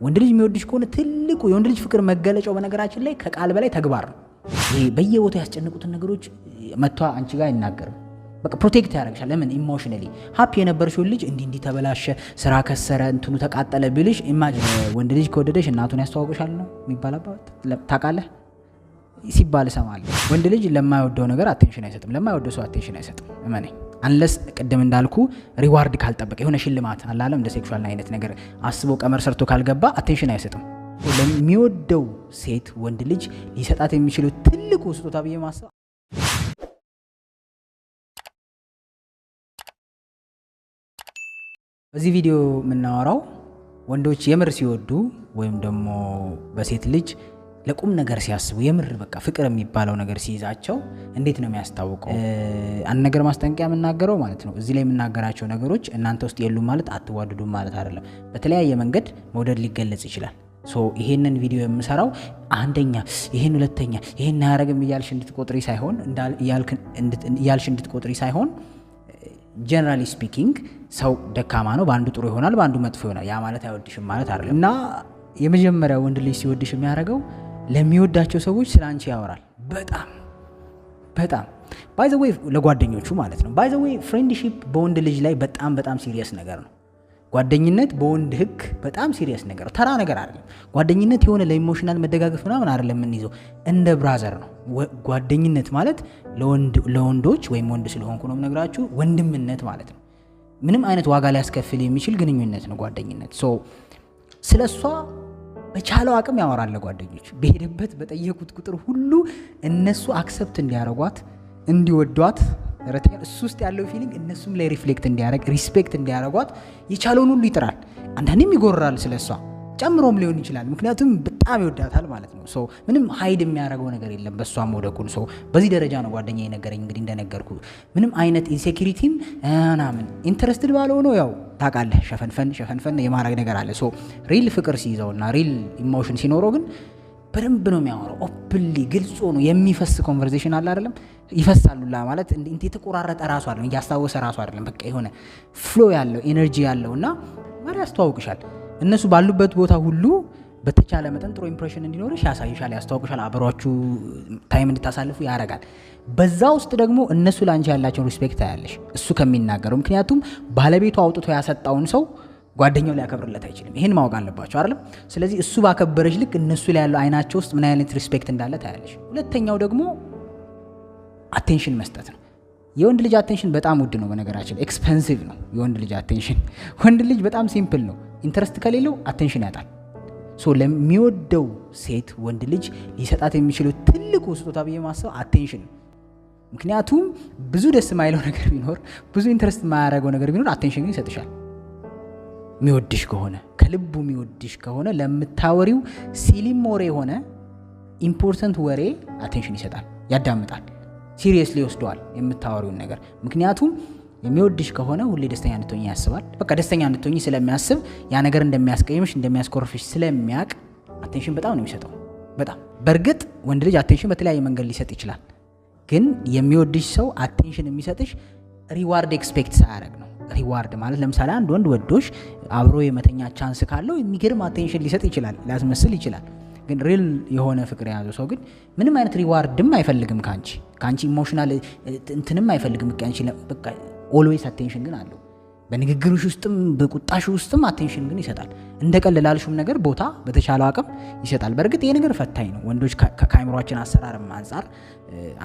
ወንድ ልጅ የሚወድሽ ከሆነ ትልቁ የወንድ ልጅ ፍቅር መገለጫው በነገራችን ላይ ከቃል በላይ ተግባር ነው። ይሄ በየቦታው ያስጨንቁትን ነገሮች መጥቷ አንቺ ጋር አይናገርም። በቃ ፕሮቴክት ያደርግሻል። ለምን ኢሞሽናሊ ሃፒ የነበርሽው ልጅ እንዲህ ተበላሸ፣ ስራ ከሰረ፣ እንትኑ ተቃጠለ ቢልሽ ኢማጂን። ወንድ ልጅ ከወደደሽ እናቱን ያስተዋውቅሻል ነው የሚባልባት ታውቃለህ ሲባል እሰማለሁ። ወንድ ልጅ ለማይወደው ነገር አቴንሽን አይሰጥም፣ ለማይወደው ሰው አቴንሽን አይሰጥም። እመነኝ። አንለስ ቅድም እንዳልኩ ሪዋርድ ካልጠበቀ የሆነ ሽልማት አላለም እንደ ሴክሹዋል አይነት ነገር አስቦ ቀመር ሰርቶ ካልገባ አቴንሽን አይሰጥም። ለሚወደው ሴት ወንድ ልጅ ሊሰጣት የሚችለው ትልቁ ስጦታ ብዬ ማሰብ በዚህ ቪዲዮ የምናወራው ወንዶች የምር ሲወዱ ወይም ደግሞ በሴት ልጅ ለቁም ነገር ሲያስቡ የምር በቃ ፍቅር የሚባለው ነገር ሲይዛቸው እንዴት ነው የሚያስታውቀው? አንድ ነገር ማስጠንቀቂያ የምናገረው ማለት ነው። እዚህ ላይ የምናገራቸው ነገሮች እናንተ ውስጥ የሉም ማለት አትዋደዱም ማለት አይደለም። በተለያየ መንገድ መውደድ ሊገለጽ ይችላል። ይሄንን ቪዲዮ የምሰራው አንደኛ ይሄን ሁለተኛ ይሄን ያረግም እያልሽ እንድትቆጥሪ ሳይሆን ጀነራሊ ስፒኪንግ ሰው ደካማ ነው፣ በአንዱ ጥሩ ይሆናል፣ በአንዱ መጥፎ ይሆናል። ያ ማለት አይወድሽም ማለት አይደለም። እና የመጀመሪያው ወንድ ልጅ ሲወድሽ የሚያደርገው ለሚወዳቸው ሰዎች ስላንቺ ያወራል። በጣም ባይ ዘ ዌይ ለጓደኞቹ ማለት ነው። ባይ ዘ ዌይ ፍሬንድሺፕ በወንድ ልጅ ላይ በጣም ሲሪየስ ነገር ነው። ጓደኝነት በወንድ ህግ በጣም ሲሪየስ ነገር ነው። ተራ ነገር አይደለም። ጓደኝነት የሆነ ለኢሞሽናል መደጋገፍ ምናምን አይደለም የምንይዘው፣ እንደ ብራዘር ነው። ጓደኝነት ማለት ለወንዶች ወይም ወንድ ስለሆንኩ ነው የምነግራችሁ ወንድምነት ማለት ነው። ምንም አይነት ዋጋ ሊያስከፍል የሚችል ግንኙነት ነው ጓደኝነት። ስለሷ በቻለው አቅም ያወራል ለጓደኞች። በሄደበት በጠየቁት ቁጥር ሁሉ እነሱ አክሰፕት እንዲያረጓት እንዲወዷት እሱ ውስጥ ያለው ፊሊንግ እነሱም ላይ ሪፍሌክት እንዲያረግ ሪስፔክት እንዲያረጓት የቻለውን ሁሉ ይጥራል። አንዳንዴም ይጎራል ስለሷ ጨምሮም ሊሆን ይችላል። ምክንያቱም በጣም ይወዳታል ማለት ነው። ምንም ሀይድ የሚያደርገው ነገር የለም በሷ መውደቁን። በዚህ ደረጃ ነው ጓደኛዬ ነገረኝ። እንግዲህ እንደነገርኩ ምንም አይነት ኢንሴኪሪቲም ምናምን ኢንተረስትድ ባልሆነው ያው ታውቃለህ ሸፈንፈን የማድረግ ነገር አለ። ሪል ፍቅር ሲይዘውና ሪል ኢሞሽን ሲኖረው ግን በደንብ ነው የሚያወራው። ኦፕንሊ ግልጽ ነው የሚፈስ ኮንቨርሴሽን አለ አይደለም። ይፈሳሉላ ማለት እንት የተቆራረጠ ራሱ አይደለም፣ እያስታወሰ ራሱ አይደለም። በቃ የሆነ ፍሎ ያለው ኤነርጂ ያለውና ማሪ ያስተዋውቅሻል። እነሱ ባሉበት ቦታ ሁሉ በተቻለ መጠን ጥሩ ኢምፕሬሽን እንዲኖርሽ ያሳይሻል፣ ያስተዋውቅሻል፣ አብሯችሁ ታይም እንድታሳልፉ ያደርጋል። በዛ ውስጥ ደግሞ እነሱ ላንቺ ያላቸውን ሪስፔክት ታያለሽ እሱ ከሚናገረው። ምክንያቱም ባለቤቱ አውጥቶ ያሰጣውን ሰው ጓደኛው ሊያከብርለት አይችልም። ይሄን ማወቅ አለባቸው አይደለም። ስለዚህ እሱ ባከበረሽ ልክ እነሱ ላይ ያለው አይናቸው ውስጥ ምን አይነት ሪስፔክት እንዳለ ታያለሽ። ሁለተኛው ደግሞ አቴንሽን መስጠት ነው። የወንድ ልጅ አቴንሽን በጣም ውድ ነው በነገራችን፣ ኤክስፔንሲቭ ነው የወንድ ልጅ አቴንሽን። ወንድ ልጅ በጣም ሲምፕል ነው። ኢንተረስት ከሌለው አቴንሽን ያጣል። ለሚወደው ሴት ወንድ ልጅ ሊሰጣት የሚችለው ትልቁ ስጦታ ብዬ ማሰብ አቴንሽን ነው። ምክንያቱም ብዙ ደስ የማይለው ነገር ቢኖር፣ ብዙ ኢንተረስት የማያደርገው ነገር ቢኖር አቴንሽን ግን ይሰጥሻል። የሚወድሽ ከሆነ ከልቡ የሚወድሽ ከሆነ ለምታወሪው ሲሊም ወሬ የሆነ ኢምፖርታንት ወሬ አቴንሽን ይሰጣል፣ ያዳምጣል፣ ሲሪየስሊ ይወስደዋል የምታወሪውን ነገር። ምክንያቱም የሚወድሽ ከሆነ ሁሌ ደስተኛ እንድትሆኚ ያስባል። በቃ ደስተኛ እንድትሆኚ ስለሚያስብ ያ ነገር እንደሚያስቀይምሽ እንደሚያስኮርፍሽ ስለሚያውቅ አቴንሽን በጣም ነው የሚሰጠው። በጣም በእርግጥ ወንድ ልጅ አቴንሽን በተለያየ መንገድ ሊሰጥ ይችላል። ግን የሚወድሽ ሰው አቴንሽን የሚሰጥሽ ሪዋርድ ኤክስፔክት ሳያደርግ ነው። ሪዋርድ ማለት ለምሳሌ አንድ ወንድ ወዶሽ አብሮ የመተኛ ቻንስ ካለው የሚገርም አቴንሽን ሊሰጥ ይችላል፣ ሊያስመስል ይችላል። ግን ሪል የሆነ ፍቅር የያዘው ሰው ግን ምንም አይነት ሪዋርድም አይፈልግም ከአንቺ ኢሞሽናል እንትንም አይፈልግም። በቃ ኦልዌይስ አቴንሽን ግን አለው። በንግግርሽ ውስጥም በቁጣሽ ውስጥም አቴንሽን ግን ይሰጣል። እንደ ቀልላልሽም ነገር ቦታ በተቻለው አቅም ይሰጣል። በእርግጥ ይሄ ነገር ፈታኝ ነው። ወንዶች ከአይምሯችን አሰራርም አንጻር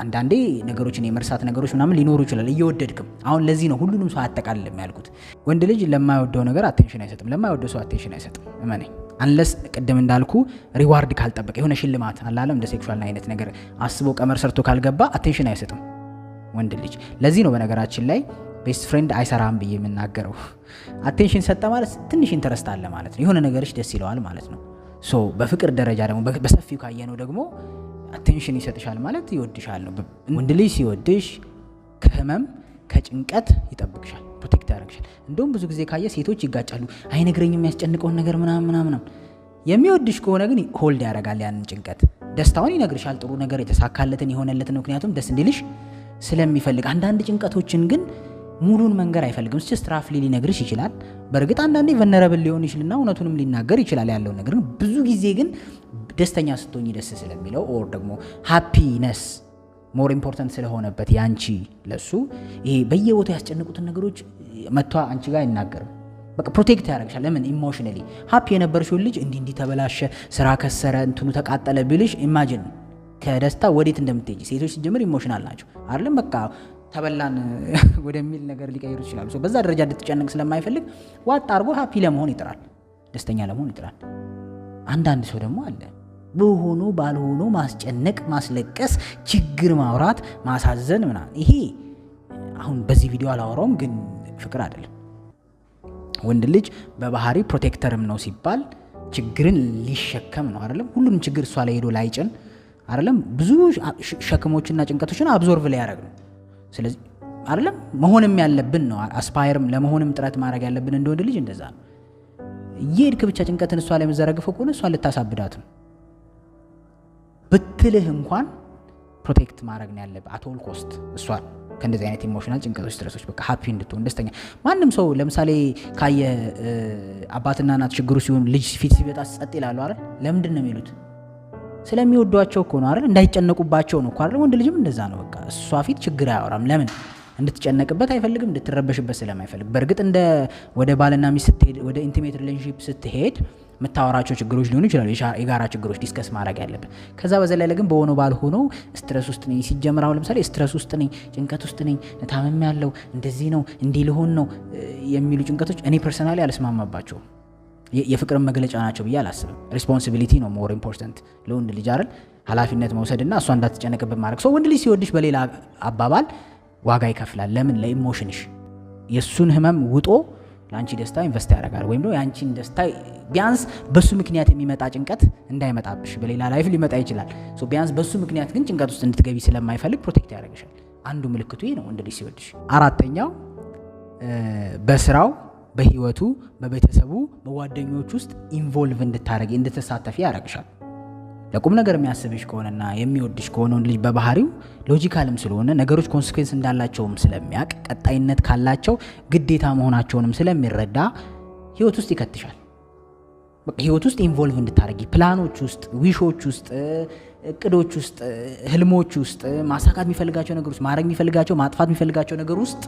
አንዳንዴ ነገሮችን የመርሳት ነገሮች ምናምን ሊኖሩ ይችላል እየወደድክም። አሁን ለዚህ ነው ሁሉንም ሰው አጠቃልልም ያልኩት። ወንድ ልጅ ለማይወደው ነገር አቴንሽን አይሰጥም፣ ለማይወደው ሰው አቴንሽን አይሰጥም። እመነኝ። አንለስ ቅድም እንዳልኩ ሪዋርድ ካልጠበቀ የሆነ ሽልማት አላለም እንደ ሴክሹዋል አይነት ነገር አስቦ ቀመር ሰርቶ ካልገባ አቴንሽን አይሰጥም ወንድ ልጅ። ለዚህ ነው በነገራችን ላይ ቤስት ፍሬንድ አይሰራም ብዬ የምናገረው። አቴንሽን ሰጠ ማለት ትንሽ ኢንተረስት አለ ማለት ነው። የሆነ ነገርሽ ደስ ይለዋል ማለት ነው። በፍቅር ደረጃ ደግሞ በሰፊው ካየነው ደግሞ አቴንሽን ይሰጥሻል ማለት ይወድሻል ነው። ወንድ ልጅ ሲወድሽ ከህመም ከጭንቀት ይጠብቅሻል፣ ፕሮቴክት ያደርግሻል። እንደውም ብዙ ጊዜ ካየ ሴቶች ይጋጫሉ፣ አይነግረኝም የሚያስጨንቀውን ነገር ምናምን። የሚወድሽ ከሆነ ግን ሆልድ ያደርጋል ያንን ጭንቀት። ደስታውን ይነግርሻል፣ ጥሩ ነገር የተሳካለትን የሆነለትን፣ ምክንያቱም ደስ እንዲልሽ ስለሚፈልግ። አንዳንድ ጭንቀቶችን ግን ሙሉን መንገር አይፈልግም። ጀስት ራፍሊ ሊነግርሽ ይችላል። በእርግጥ አንዳንዴ ቨነረብል ሊሆን ይችላልና እውነቱንም ሊናገር ይችላል ያለውን ነገር። ብዙ ጊዜ ግን ደስተኛ ስትሆኝ ደስ ስለሚለው ኦር ደግሞ ሃፒነስ ሞር ኢምፖርታንት ስለሆነበት ያንቺ ለሱ ይሄ በየቦታው ያስጨንቁትን ነገሮች መጥቷ አንቺ ጋር አይናገርም። በቃ ፕሮቴክት ያደርግሻል። ለምን ኢሞሽናሊ ሃፒ የነበርሽው ልጅ እንዲህ ተበላሸ፣ ስራ ከሰረ፣ እንትኑ ተቃጠለ ቢልሽ ኢማጂን ከደስታ ወዴት እንደምትሄጂ። ሴቶች ሲጀምር ኢሞሽናል ናቸው አይደለም? በቃ ተበላን ወደሚል ነገር ሊቀይሩ ይችላሉ። በዛ ደረጃ እንድትጨነቅ ስለማይፈልግ ዋጥ አድርጎ ሃፒ ለመሆን ይጥራል፣ ደስተኛ ለመሆን ይጥራል። አንዳንድ ሰው ደግሞ አለ በሆኖ ባልሆኖ ማስጨነቅ፣ ማስለቀስ፣ ችግር ማውራት፣ ማሳዘን ምናምን። ይሄ አሁን በዚህ ቪዲዮ አላወራውም፣ ግን ፍቅር አይደለም። ወንድ ልጅ በባህሪ ፕሮቴክተርም ነው ሲባል ችግርን ሊሸከም ነው አይደለም? ሁሉንም ችግር እሷ ላይ ሄዶ ላይጭን አይደለም? ብዙ ሸክሞችና ጭንቀቶችን አብዞርቭ ላይ ያደርግ ነው። ስለዚህ አይደለም መሆንም ያለብን ነው አስፓየርም ለመሆንም ጥረት ማድረግ ያለብን እንደ ወንድ ልጅ እንደዛ ነው። እየሄድክ ብቻ ጭንቀትን እሷ ላይ መዘረግፈው ከሆነ እሷ ልታሳብዳት ነው ብትልህ እንኳን ፕሮቴክት ማድረግ ነው ያለብህ አቶል ኮስት እሷን ከእንደዚህ አይነት ኢሞሽናል ጭንቀቶች፣ ስትረሶች በቃ ሃፒ እንድትሆን ደስተኛ። ማንም ሰው ለምሳሌ ካየ አባትና እናት ችግሩ ሲሆን ልጅ ፊት ሲበጣ ጸጥ ይላሉ አይደል? ለምንድን ነው የሚሉት? ስለሚወዷቸው እኮ ነው አይደል? እንዳይጨነቁባቸው ነው እኮ አይደል? ወንድ ልጅም እንደዛ ነው። በቃ እሷ ፊት ችግር አያወራም። ለምን? እንድትጨነቅበት አይፈልግም፣ እንድትረበሽበት ስለማይፈልግ። በእርግጥ እንደ ወደ ባልና ሚስት ስትሄድ፣ ወደ ኢንቲሜት ሪሌሽንሺፕ ስትሄድ የምታወራቸው ችግሮች ሊሆኑ ይችላሉ፣ የጋራ ችግሮች ዲስከስ ማድረግ ያለብን። ከዛ በዘለለ ግን በሆነ ባልሆነው ስትረስ ውስጥ ነኝ ሲጀምር፣ አሁን ለምሳሌ ስትረስ ውስጥ ነኝ፣ ጭንቀት ውስጥ ነኝ፣ ታመም ያለው እንደዚህ ነው እንዲህ ልሆን ነው የሚሉ ጭንቀቶች እኔ ፐርሰናሊ አልስማማባቸውም። የፍቅርን መግለጫ ናቸው ብዬ አላስብም። ሪስፖንሲቢሊቲ ነው ሞር ኢምፖርታንት ለወንድ ልጅ አይደል? ኃላፊነት መውሰድና እሷ እንዳትጨነቅበት ማድረግ። ሰው ወንድ ልጅ ሲወድሽ በሌላ አባባል ዋጋ ይከፍላል። ለምን? ለኢሞሽንሽ የእሱን ህመም ውጦ ለአንቺ ደስታ ኢንቨስት ያደርጋል። ወይም ደግሞ የአንቺን ደስታ ቢያንስ በሱ ምክንያት የሚመጣ ጭንቀት እንዳይመጣብሽ፣ በሌላ ላይፍ ሊመጣ ይችላል። ቢያንስ በሱ ምክንያት ግን ጭንቀት ውስጥ እንድትገቢ ስለማይፈልግ ፕሮቴክት ያደርግሻል። አንዱ ምልክቱ ይሄ ነው ወንድ ልጅ ሲወድሽ። አራተኛው በስራው፣ በህይወቱ፣ በቤተሰቡ፣ በጓደኞች ውስጥ ኢንቮልቭ እንድታረጊ እንድትሳተፊ ያደርግሻል። ለቁም ነገር የሚያስብሽ ከሆነና የሚወድሽ ከሆነ ወንድ ልጅ በባህሪው ሎጂካልም ስለሆነ ነገሮች ኮንሲኩዌንስ እንዳላቸውም ስለሚያውቅ ቀጣይነት ካላቸው ግዴታ መሆናቸውንም ስለሚረዳ ህይወት ውስጥ ይከትሻል። ህይወት ውስጥ ኢንቮልቭ እንድታረጊ ፕላኖች ውስጥ፣ ዊሾች ውስጥ፣ እቅዶች ውስጥ፣ ህልሞች ውስጥ፣ ማሳካት የሚፈልጋቸው ነገሮች፣ ማድረግ የሚፈልጋቸው፣ ማጥፋት የሚፈልጋቸው ነገር ውስጥ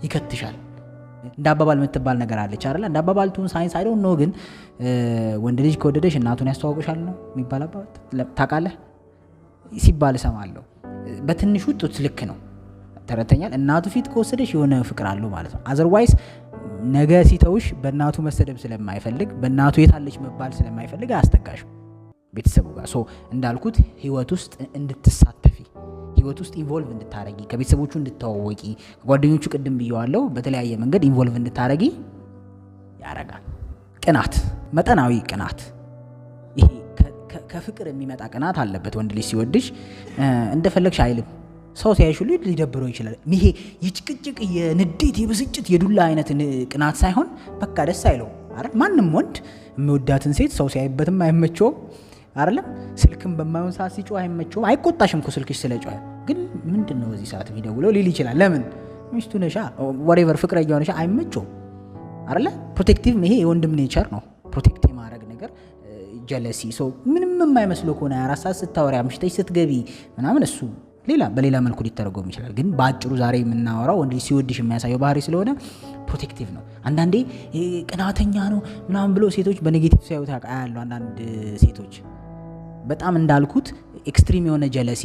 ይከትሻል። እንደ አባባል የምትባል ነገር አለች አይደል? እንደ አባባል ቱን ሳይንስ አይደው ነው፣ ግን ወንድ ልጅ ከወደደሽ እናቱን ያስተዋውቅሻል ነው የሚባል አባባል ታውቃለህ ሲባል እሰማለሁ። በትንሹ ጡት ልክ ነው፣ ተረተኛል። እናቱ ፊት ከወሰደሽ የሆነ ፍቅር አለው ማለት ነው። አዘርዋይስ ነገ ሲተውሽ በእናቱ መሰደብ ስለማይፈልግ፣ በእናቱ የታለች መባል ስለማይፈልግ አያስጠጋሽም ቤተሰቡ ጋር። እንዳልኩት ህይወት ውስጥ እንድትሳተፊ፣ ህይወት ውስጥ ኢንቮልቭ እንድታረጊ፣ ከቤተሰቦቹ እንድታዋወቂ፣ ከጓደኞቹ ቅድም ብየዋለሁ በተለያየ መንገድ ኢንቮልቭ እንድታረጊ ያረጋል። ቅናት፣ መጠናዊ ቅናት፣ ይሄ ከፍቅር የሚመጣ ቅናት አለበት ወንድ ልጅ ሲወድሽ። እንደፈለግሽ አይልም። ሰው ሲያይሽ ሁሉ ሊደብረው ይችላል። ይሄ የጭቅጭቅ፣ የንዴት፣ የብስጭት፣ የዱላ አይነት ቅናት ሳይሆን በቃ ደስ አይለው አይደል? ማንም ወንድ የሚወዳትን ሴት ሰው ሲያይበትም አይመቸውም አይደለም? ስልክም በማይሆን ሰዓት ሲጮህ አይመቸውም። አይቆጣሽም እኮ ስልክሽ ስለጮኸ፣ ግን ምንድነው በዚህ ሰዓት የሚደውለው ሊል ይችላል። ለምን? ሚስቱ ነሻ፣ ወሬቨር ፍቅረኛው ነሻ፣ አይመቸውም አይደለ? ፕሮቴክቲቭ፣ ይሄ የወንድም ኔቸር ነው። ፕሮቴክት የማድረግ ነገር፣ ጀለሲ። ሰው ምንም የማይመስለው ከሆነ 24 ሰዓት ስታወሪ አምሽተሽ ስትገቢ ምናምን እሱ በሌላ መልኩ ሊተረጎም ይችላል። ግን በአጭሩ ዛሬ የምናወራው ወንድ ሲወድሽ የሚያሳየው ባህሪ ስለሆነ ፕሮቴክቲቭ ነው። አንዳንዴ ቅናተኛ ነው ምናምን ብሎ ሴቶች በኔጌቲቭ ሲያዩት ያለው አንዳንድ ሴቶች በጣም እንዳልኩት ኤክስትሪም የሆነ ጀለሲ፣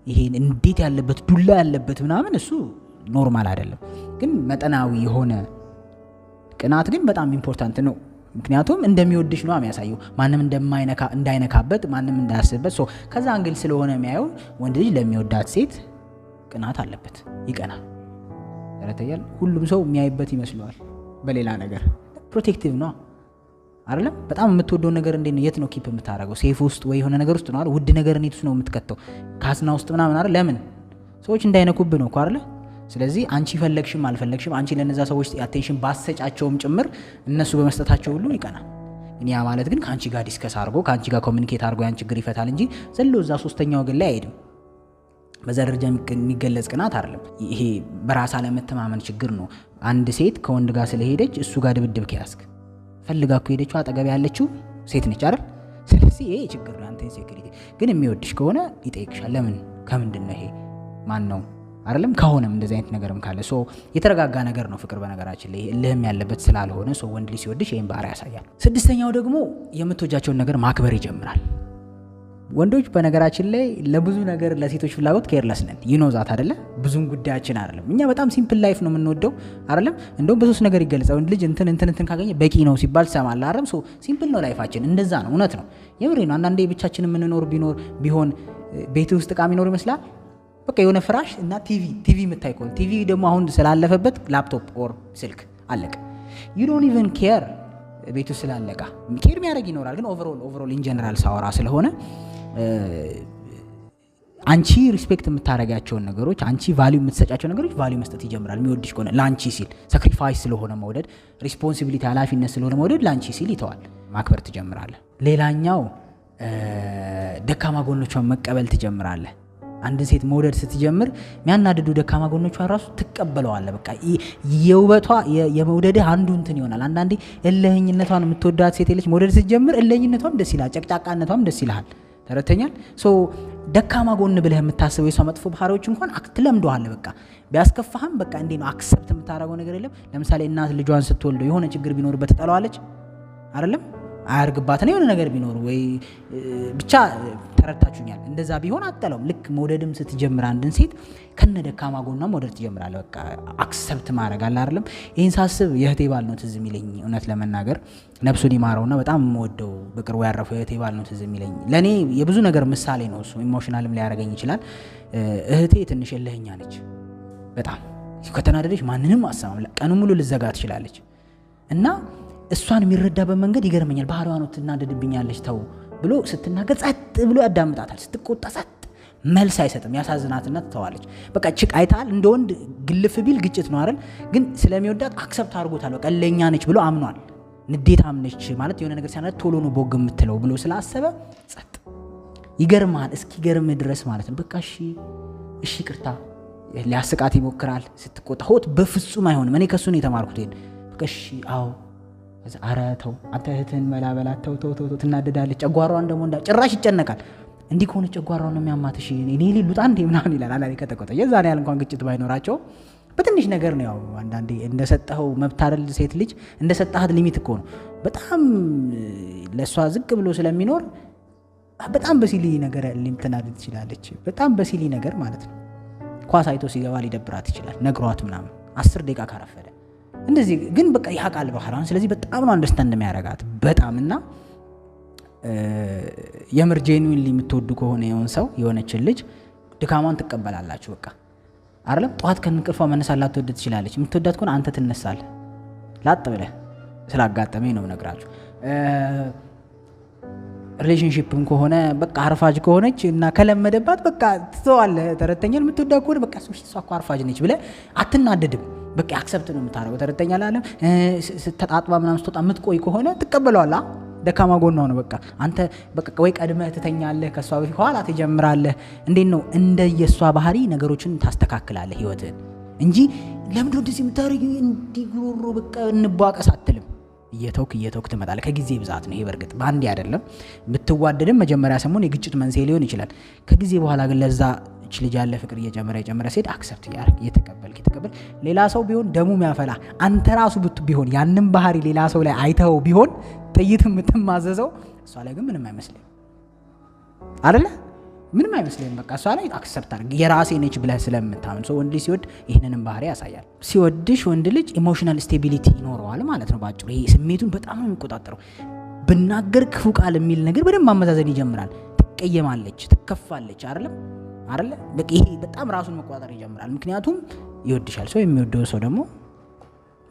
ይሄን እንዴት ያለበት ዱላ ያለበት ምናምን እሱ ኖርማል አይደለም። ግን መጠናዊ የሆነ ቅናት ግን በጣም ኢምፖርታንት ነው። ምክንያቱም እንደሚወድሽ ነው የሚያሳየው። ማንም እንዳይነካበት፣ ማንም እንዳያስብበት። ከዛ አንግል ስለሆነ የሚያየው ወንድ ልጅ ለሚወዳት ሴት ቅናት አለበት፣ ይቀናል። ያረተያል። ሁሉም ሰው የሚያይበት ይመስለዋል በሌላ ነገር። ፕሮቴክቲቭ ነው አይደለም? በጣም የምትወደው ነገር እንዴት ነው? የት ነው ኪፕ የምታደርገው? ሴፍ ውስጥ ወይ የሆነ ነገር ውስጥ ነው አይደል? ውድ ነገር እኔት ውስጥ ነው የምትከተው? ካስና ውስጥ ምናምን አይደል? ለምን? ሰዎች እንዳይነኩብ ነው እኮ አይደል? ስለዚህ አንቺ ፈለግሽም አልፈለግሽም አንቺ ለነዛ ሰዎች አቴንሽን ባሰጫቸውም ጭምር እነሱ በመስጠታቸው ሁሉ ይቀናል። ያ ማለት ግን ከአንቺ ጋር ዲስከስ አድርጎ ከአንቺ ጋር ኮሚኒኬት አድርጎ ያን ችግር ይፈታል እንጂ ዘሎ እዛ ሶስተኛ ወገን ላይ አይሄድም። በዛ ደረጃ የሚገለጽ ቅናት አይደለም። ይሄ በራስ አለመተማመን ችግር ነው። አንድ ሴት ከወንድ ጋር ስለሄደች እሱ ጋር ድብድብ ከያዝክ ፈልጋ እኮ ሄደችው አጠገብ ያለችው ሴት ነች አይደል? ስለዚህ ይሄ ችግር ነው። አንተ ኢንሴኩሪቲ ግን የሚወድሽ ከሆነ ይጠይቅሻል። ለምን ከምንድን ነው ይሄ ማን ነው አይደለም? ከሆነም እንደዚህ አይነት ነገርም ካለ የተረጋጋ ነገር ነው ፍቅር። በነገራችን ላይ እልህም ያለበት ስላልሆነ ወንድ ልጅ ሲወድሽ ይሄን ባህሪ ያሳያል። ስድስተኛው ደግሞ የምትወጃቸውን ነገር ማክበር ይጀምራል። ወንዶች በነገራችን ላይ ለብዙ ነገር ለሴቶች ፍላጎት ኬርለስ ነን። ይኖዛት አይደለ? ብዙም ጉዳያችን አይደለም። እኛ በጣም ሲምፕል ላይፍ ነው የምንወደው አይደለም? እንደውም በሶስት ነገር ይገለጻል። ወንድ ልጅ እንትን ካገኘ በቂ ነው ሲባል ትሰማለህ አይደል? ሲምፕል ነው ላይፋችን፣ እንደዛ ነው። እውነት ነው፣ የምሬ ነው። አንዳንዴ ብቻችን የምንኖር ቢሆን ቤት ውስጥ ዕቃ የሚኖር ይመስላል። በቃ የሆነ ፍራሽ እና ቲቪ የምታይ ከሆነ ቲቪ ደግሞ አሁን ስላለፈበት ላፕቶፕ ኦር ስልክ አለቀ። ዩ ዶንት ኢቨን ኬር ቤቱ ስላለቃ ኬር የሚያደርግ ይኖራል። ግን ኦቨርኦል ኢን ጀነራል ሳወራ ስለሆነ አንቺ ሪስፔክት የምታረጋቸውን ነገሮች፣ አንቺ ቫልዩ የምትሰጫቸው ነገሮች ቫልዩ መስጠት ይጀምራል። የሚወድሽ ከሆነ ለአንቺ ሲል ሳክሪፋይስ ስለሆነ መውደድ፣ ሪስፖንሲቢሊቲ ኃላፊነት ስለሆነ መውደድ ለአንቺ ሲል ይተዋል። ማክበር ትጀምራለህ። ሌላኛው ደካማ ጎኖቿን መቀበል ትጀምራለህ። አንድን ሴት መውደድ ስትጀምር የሚያናድዱ ደካማ ጎኖቿን ራሱ ትቀበለዋለህ። በቃ የውበቷ የመውደድህ አንዱ እንትን ይሆናል። አንዳንዴ እልህኝነቷን የምትወዳት ሴት ልጅ መውደድ ስትጀምር እልህኝነቷም ደስ ይልሃል፣ ጨቅጫቃነቷም ደስ ይልሃል። ተረተኛል። ደካማ ጎን ብለህ የምታስበው የሷ መጥፎ ባህሪዎች እንኳን ትለምደዋለህ። በቃ ቢያስከፋህም በቃ እንዴ ነው አክሰፕት የምታደርገው ነገር የለም። ለምሳሌ እናት ልጇን ስትወልደው የሆነ ችግር ቢኖርበት ትጠላዋለች አይደለም? አያርግባት ነው የሆነ ነገር ቢኖር ወይ ብቻ ተረድታችሁኛል። እንደዛ ቢሆን አጠላውም። ልክ መውደድም ስትጀምር አንድን ሴት ከነ ደካማ ጎኗ መውደድ ትጀምራለህ። በቃ አክሰፕት ማድረግ አለ አይደለም? ይህን ሳስብ የእህቴ ባል ነው ትዝ የሚለኝ። እውነት ለመናገር ነፍሱን ይማረውና በጣም የምወደው በቅርቡ ያረፈው የእህቴ ባል ነው ትዝ የሚለኝ። ለእኔ የብዙ ነገር ምሳሌ ነው እሱ። ኢሞሽናልም ሊያደርገኝ ይችላል። እህቴ ትንሽ እልህኛ ነች በጣም። ከተናደደች ማንንም አሰማም፣ ቀኑ ሙሉ ልዘጋ ትችላለች። እና እሷን የሚረዳበት መንገድ ይገርመኛል። ባህሪዋ ነው። ትናደድብኛለች ተው ብሎ ስትናገር ጸጥ ብሎ ያዳምጣታል። ስትቆጣ ጸጥ፣ መልስ አይሰጥም። ያሳዝናትና ትተዋለች። በቃ ችቅ አይታል። እንደ ወንድ ግልፍ ቢል ግጭት ነው አይደል? ግን ስለሚወዳት አክሰፕት አድርጎታል። በቃ ለኛ ነች ብሎ አምኗል። ንዴታም ነች ማለት የሆነ ነገር ሲያናድ ቶሎ ነው ቦግ የምትለው ብሎ ስላሰበ ጸጥ። ይገርማል። እስኪገርም ድረስ ማለት ነው። በቃ እሺ ቅርታ ሊያስቃት ይሞክራል። ስትቆጣ ሆት በፍጹም አይሆንም። እኔ ከሱ ነው የተማርኩት። በቃ እሺ አዎ ኧረ ተው አንተ እህትህን መላበላት ተው ትናደዳለች። ጨጓራዋን ደግሞ ጭራሽ ይጨነቃል። እንዲህ ከሆነ ጨጓራዋን ነው የሚያማትሽ እኔ ሊሉት አንዴ ምናምን ይላል። አላኔ ከተቆጣ የዛን ያህል እንኳን ግጭት ባይኖራቸው በትንሽ ነገር ነው። ያው አንዳንዴ እንደሰጠኸው መብት አይደል? ሴት ልጅ እንደሰጣሃት ሊሚት እኮ ነው። በጣም ለእሷ ዝቅ ብሎ ስለሚኖር በጣም በሲሊ ነገር ልትናደድ ትችላለች። በጣም በሲሊ ነገር ማለት ነው። ኳስ አይቶ ሲገባ ሊደብራት ይችላል። ነግሯት ምናምን 10 ደቂቃ ካረፈደ እንደዚህ ግን በቃ ያቃል ባህራን። ስለዚህ በጣም ነው አንደርስታንድ የሚያረጋት በጣም። እና የምር ጄኑዊንሊ የምትወዱ ከሆነ የሆነችን ልጅ ድካሟን ትቀበላላችሁ። በቃ አይደለም ጧት ከእንቅልፏ መነሳት ላትወድ ትችላለች። የምትወዳት ከሆነ አንተ ትነሳለህ ላጥ ብለህ። ስላጋጠመኝ ነው ነግራችሁ። ሪሌሽንሺፕም ከሆነ በቃ አርፋጅ ከሆነች እና ከለመደባት በቃ ትተዋለህ። ተረተኛል። የምትወዳት ከሆነ በቃ እሷ እኮ አርፋጅ ነች ብለህ አትናደድም። በቃ አክሰፕት ነው የምታደርገው። ተረተኛል አለ ስተጣጥባ ምናምን ስትወጣ የምትቆይ ከሆነ ትቀበለዋላ። ደካማ ጎኗ ነው። በቃ አንተ በቃ ወይ ቀድመህ ትተኛለህ፣ ከሷ በፊት ኋላ ትጀምራለህ። እንዴት ነው እንደየሷ ባህሪ ነገሮችን ታስተካክላለህ ህይወትህን እንጂ ለምን እንደዚህ የምታደርጊ እንዲህ ጉሮሮ በቃ እንቧቀስ አትልም። እየተውክ ትመጣለህ። ከጊዜ ብዛት ነው ይሄ። በርግጥ በአንዴ አይደለም። ብትዋደድም መጀመሪያ ሰሞን የግጭት መንስኤ ሊሆን ይችላል። ከጊዜ በኋላ ግን ለዛ ልጅ ያለ ፍቅር እየጨመረ ሲሄድ አክሰፕት ያደርግ እየተቀበል ሌላ ሰው ቢሆን ደሙ የሚያፈላ አንተ ራሱ ቢሆን ያንን ባህሪ ሌላ ሰው ላይ አይተው ቢሆን ጥይት የምትማዘዘው እሷ ላይ ግን ምንም አይመስልም አይደለ? ምንም አይመስልም። በቃ እሷ ላይ አክሰፕት አድርግ የራሴ ነች ብለህ ስለምታምን። ወንድ ልጅ ሲወድ ይህንንም ባህሪ ያሳያል። ሲወድሽ ወንድ ልጅ ኢሞሽናል ስቴቢሊቲ ይኖረዋል ማለት ነው ባጭሩ። ይሄ ስሜቱን በጣም ነው የሚቆጣጠረው። ብናገር ክፉ ቃል የሚል ነገር በደንብ ማመዛዘን ይጀምራል። ትቀየማለች፣ ትከፋለች አይደለም? በቃ ይሄ በጣም ራሱን መቆጣጠር ይጀምራል። ምክንያቱም ይወድሻል። ሰው የሚወደው ሰው ደግሞ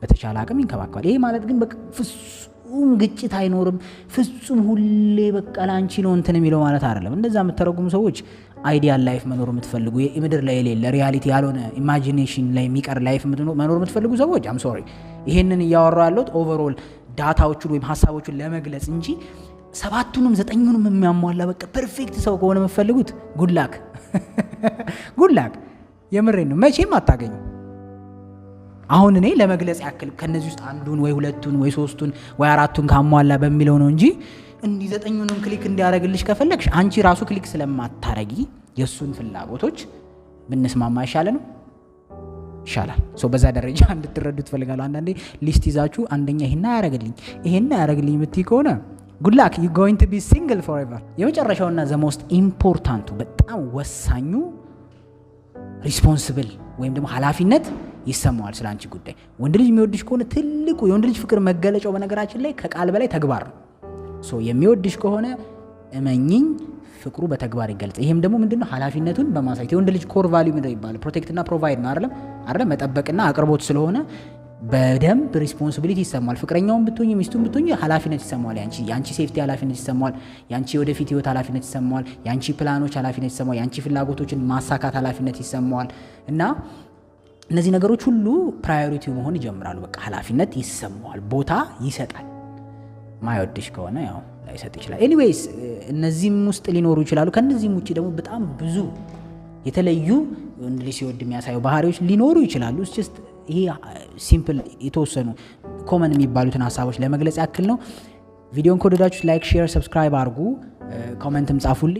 በተቻለ አቅም ይንከባከባል። ይሄ ማለት ግን በቃ ፍጹም ግጭት አይኖርም፣ ፍጹም ሁሌ በቃ ላንቺ ነው እንትን የሚለው ማለት አይደለም። እንደዛ የምትተረጉሙ ሰዎች አይዲያል ላይፍ መኖር የምትፈልጉ ምድር ላይ የሌለ ሪያሊቲ ያልሆነ ኢማጂኔሽን ላይ የሚቀር ላይፍ መኖር የምትፈልጉ ሰዎች አም ሶሪ። ይሄንን እያወራሁ ያለሁት ኦቨርኦል ዳታዎቹን ወይም ሀሳቦቹን ለመግለጽ እንጂ 7ቱንም 9ኙንም የሚያሟላ በቃ ፐርፌክት ሰው ከሆነ የምትፈልጉት ጉድ ላክ ጉላክ የምሬን ነው። መቼም አታገኙ። አሁን እኔ ለመግለጽ ያክል ከነዚህ ውስጥ አንዱን ወይ ሁለቱን ወይ ሶስቱን ወይ አራቱን ካሟላ በሚለው ነው እንጂ እንዲህ 9ኙንም ክሊክ እንዲያደርግልሽ ከፈለግሽ አንቺ ራሱ ክሊክ ስለማታረጊ የሱን ፍላጎቶች ብንስማማ ይሻላል። በዛ ደረጃ እንድትረዱ ትፈልጋለሁ። አንዳንዴ ሊስት ይዛችሁ አንደኛ ይሄን ያደርግልኝ የምትይ ከሆነ good luck, you going to be single forever። የመጨረሻውና the most important በጣም ወሳኙ ሪስፖንሲብል ወይም ደግሞ ኃላፊነት ይሰማዋል ስለ አንቺ ጉዳይ። ወንድ ልጅ የሚወድሽ ከሆነ ትልቁ የወንድ ልጅ ፍቅር መገለጫው በነገራችን ላይ ከቃል በላይ ተግባር ነው። የሚወድሽ ከሆነ እመኚኝ ፍቅሩ በተግባር ይገልጽ። ይሄም ደግሞ ምንድነው ኃላፊነቱን በማሳየት የወንድ ልጅ ኮር ቫልዩ ምንድነው ይባላል? ፕሮቴክት እና ፕሮቫይድ ነው አይደለም መጠበቅና አቅርቦት ስለሆነ በደንብ ሪስፖንሲቢሊቲ ይሰማዋል። ፍቅረኛውን ብትሆኚ ሚስቱን ብትሆኚ ኃላፊነት ይሰማዋል። ያንቺ ሴፍቲ ኃላፊነት ይሰማዋል። ያንቺ ወደፊት ህይወት ኃላፊነት ይሰማዋል። ያንቺ ፕላኖች ኃላፊነት ይሰማዋል። ያንቺ ፍላጎቶችን ማሳካት ኃላፊነት ይሰማዋል። እና እነዚህ ነገሮች ሁሉ ፕራዮሪቲ መሆን ይጀምራሉ። በቃ ኃላፊነት ይሰማዋል፣ ቦታ ይሰጣል። ማይወድሽ ከሆነ ያው ላይሰጥ ይችላል። ኤኒዌይስ እነዚህም ውስጥ ሊኖሩ ይችላሉ። ከነዚህም ውጪ ደግሞ በጣም ብዙ የተለዩ ወንድ ልጅ ሲወድ የሚያሳየው ባህሪዎች ሊኖሩ ይችላሉ። ጀስት ይሄ ሲምፕል የተወሰኑ ኮመን የሚባሉትን ሀሳቦች ለመግለጽ ያክል ነው። ቪዲዮን ከወደዳችሁ ላይክ፣ ሼር፣ ሰብስክራይብ አድርጉ። ኮሜንትም ጻፉልኝ።